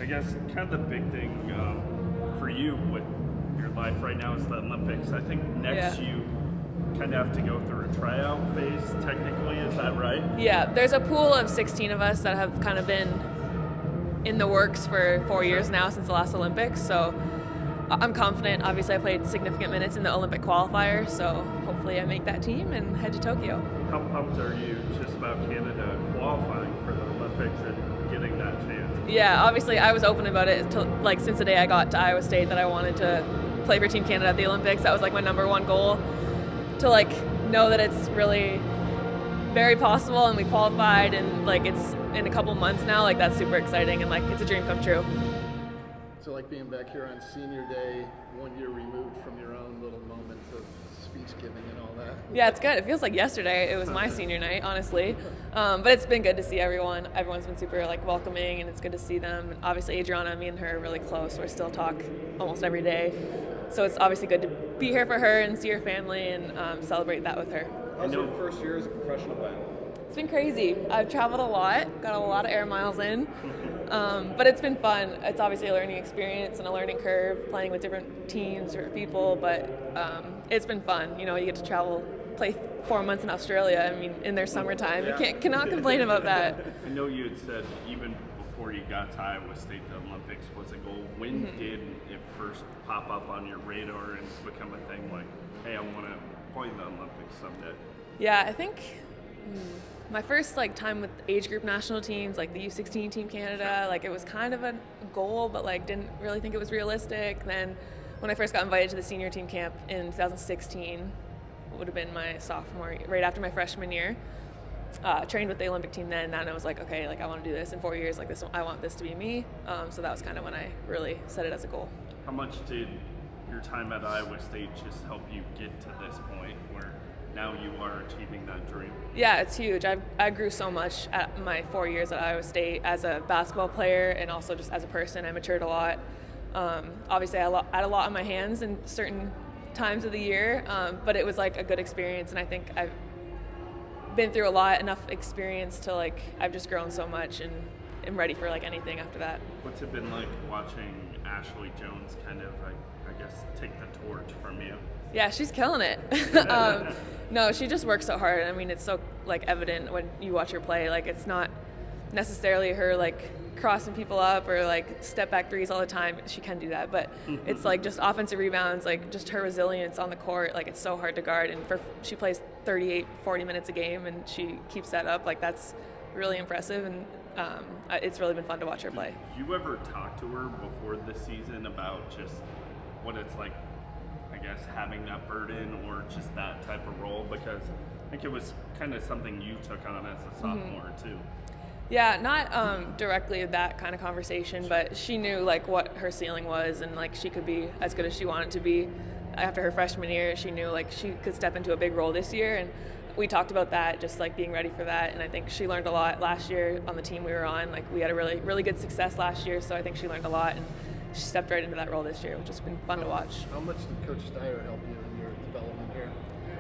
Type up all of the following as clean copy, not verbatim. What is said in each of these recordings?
guess kind of the big thing for you with your life right now is the Olympics. I think next you kind of have to go through a tryout phase, technically. Is that right? Yeah, there's a pool of 16 of us that have kind of been in the works for 4 years now since the last Olympics. So I'm confident. Obviously, I played significant minutes in the Olympic qualifier, so hopefully I make that team and head to Tokyo. How pumped are you just about Canada qualifying for the Olympics and getting that chance? Yeah, obviously I was open about it since the day I got to Iowa State that I wanted to play for Team Canada at the Olympics. That was my number one goal, to know that it's really very possible and we qualified and it's in a couple months now. That's super exciting and it's a dream come true. So being back here on senior day, 1 year removed from your own little moment of speech giving and all that. Yeah, it's good. It feels like yesterday. It was my senior night, honestly. But it's been good to see everyone. Everyone's been super welcoming, and it's good to see them. Obviously, Adriana, me and her are really close. We still talk almost every day. So it's obviously good to be here for her and see her family and celebrate that with her. How's your first year as a professional been? It's been crazy. I've traveled a lot, got a lot of air miles in, but it's been fun. It's obviously a learning experience and a learning curve, playing with different teams or people, but it's been fun. You get to travel, play 4 months in Australia. I mean, in their summertime. You cannot complain about that. I know you had said even before you got to Iowa State, the Olympics was a goal. When did it first pop up on your radar and become a thing hey, I want to play the Olympics someday? Yeah, I think my first time with age group national teams, the U16 Team Canada, it was kind of a goal, but didn't really think it was realistic. Then when I first got invited to the senior team camp in 2016, would have been my sophomore, right after my freshman year, trained with the Olympic team then, and I was okay, I want to do this in 4 years, this, I want this to be me. So that was kind of when I really set it as a goal. How much did your time at Iowa State just help you get to this point where now you are achieving that dream? Yeah, it's huge. I grew so much at my 4 years at Iowa State as a basketball player and also just as a person. I matured a lot. Obviously, I had a lot on my hands in certain times of the year, but it was a good experience, and I think I've been through enough experience to I've just grown so much and am ready for anything after that. What's it been like watching Ashley Jones kind of, I guess, take the torch from you? Yeah, she's killing it. No, she just works so hard. I mean, it's so evident when you watch her play. It's not necessarily her crossing people up or step back threes all the time. She can do that, but it's just offensive rebounds, just her resilience on the court. It's so hard to guard, and she plays 38-40 minutes a game, and she keeps that up. That's really impressive, and it's really been fun to watch her play. Did you ever talk to her before the season about just what it's like, I guess, having that burden or just that type of role? Because I think it was kind of something you took on as a sophomore too. Yeah, not directly that kind of conversation, but she knew what her ceiling was, and she could be as good as she wanted to be. After her freshman year, she knew she could step into a big role this year, and we talked about that, just being ready for that. And I think she learned a lot last year on the team we were on. We had a really, really good success last year, so I think she learned a lot, and she stepped right into that role this year, which has been fun to watch. How much did Coach Steyer help you in your development here?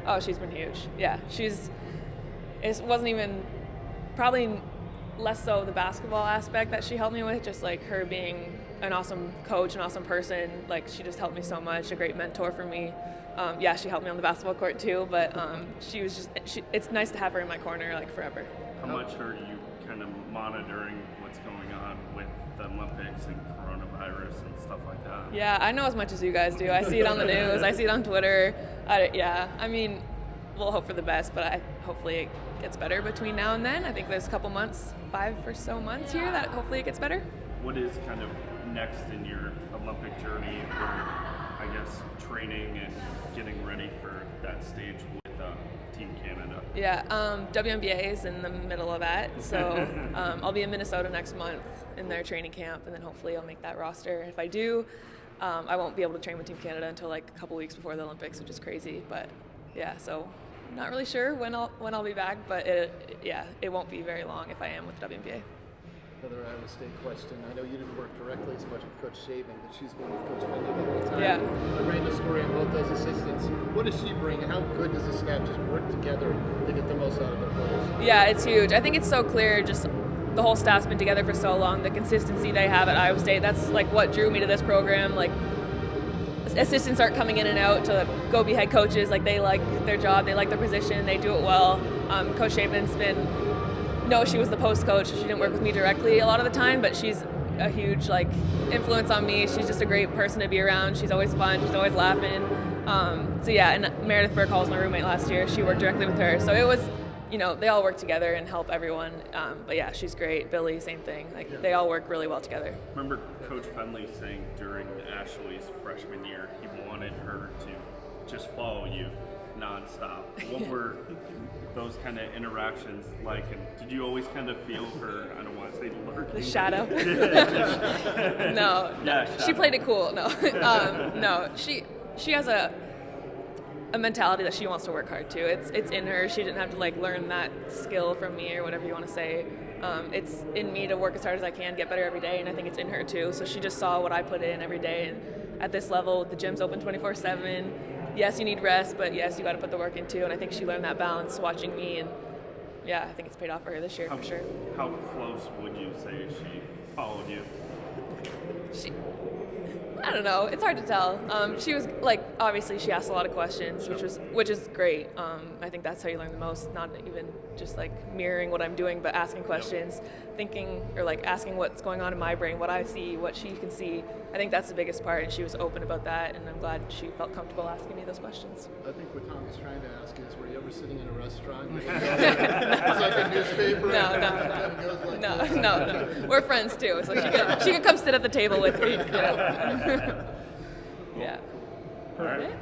Oh, she's been huge. Yeah, it wasn't even, probably less so the basketball aspect that she helped me with, just her being an awesome coach, an awesome person. She just helped me so much, a great mentor for me. Yeah, she helped me on the basketball court too, but she was it's nice to have her in my corner forever. How much are you kind of monitoring what's going on with the Olympics and coronavirus and stuff like that? Yeah, I know as much as you guys do. I see it on the news, I see it on Twitter. I mean, we'll hope for the best, but hopefully it gets better between now and then. I think there's a couple months, 5 or so months here, that hopefully it gets better. What is kind of next in your Olympic journey for, I guess, training and getting ready for that stage with Team Canada? Yeah, WNBA is in the middle of that, so I'll be in Minnesota next month in their training camp, and then hopefully I'll make that roster. If I do, I won't be able to train with Team Canada until a couple weeks before the Olympics, which is crazy, but yeah, so not really sure when I'll be back, but it won't be very long if I am with WNBA. Another Iowa State question. I know you didn't work directly as much with Coach Shaven, but she's been with Coach Finley the whole time. Yeah. I ran the story on both those assistants. What does she bring, and how good does the staff just work together to get the most out of their players? Yeah, it's huge. I think it's so clear just the whole staff's been together for so long. The consistency they have at Iowa State, that's like what drew me to this program. Like, assistants aren't coming in and out to go be head coaches. Like, they like their job, they like their position, they do it well. Coach Shaven's she was the post coach. She didn't work with me directly a lot of the time, but she's a huge like influence on me. She's just a great person to be around. She's always fun. She's always laughing. So yeah, and Meredith Burkhall was my roommate last year. She worked directly with her. So it was, they all work together and help everyone. But yeah, she's great. Billy, same thing. Like, they all work really well together. Remember Coach Fenley saying during Ashley's freshman year he wanted her to just follow you nonstop. What were those kind of interactions like, and did you always kind of feel her, I don't want to say lurking? The shadow? No. Yeah, she played it cool. No. No. She has a mentality that she wants to work hard too. It's in her. She didn't have to like learn that skill from me or whatever you want to say. It's in me to work as hard as I can, get better every day, and I think it's in her too. So she just saw what I put in every day, and at this level, the gym's open 24/7. Yes, you need rest, but yes, you got to put the work in too. And I think she learned that balance watching me, and yeah, I think it's paid off for her this year for sure. How close would you say she followed you? I don't know. It's hard to tell. She was like, obviously she asked a lot of questions, which is great. I think that's how you learn the most. Not even just like mirroring what I'm doing, but asking questions, thinking or like asking what's going on in my brain, what I see, what she can see. I think that's the biggest part, and she was open about that, and I'm glad she felt comfortable asking me those questions. I think what Tom is trying to ask is, were you ever sitting in a restaurant? It's like a newspaper. No. We're friends too, so she could come sit at the table with me. Yeah. All right.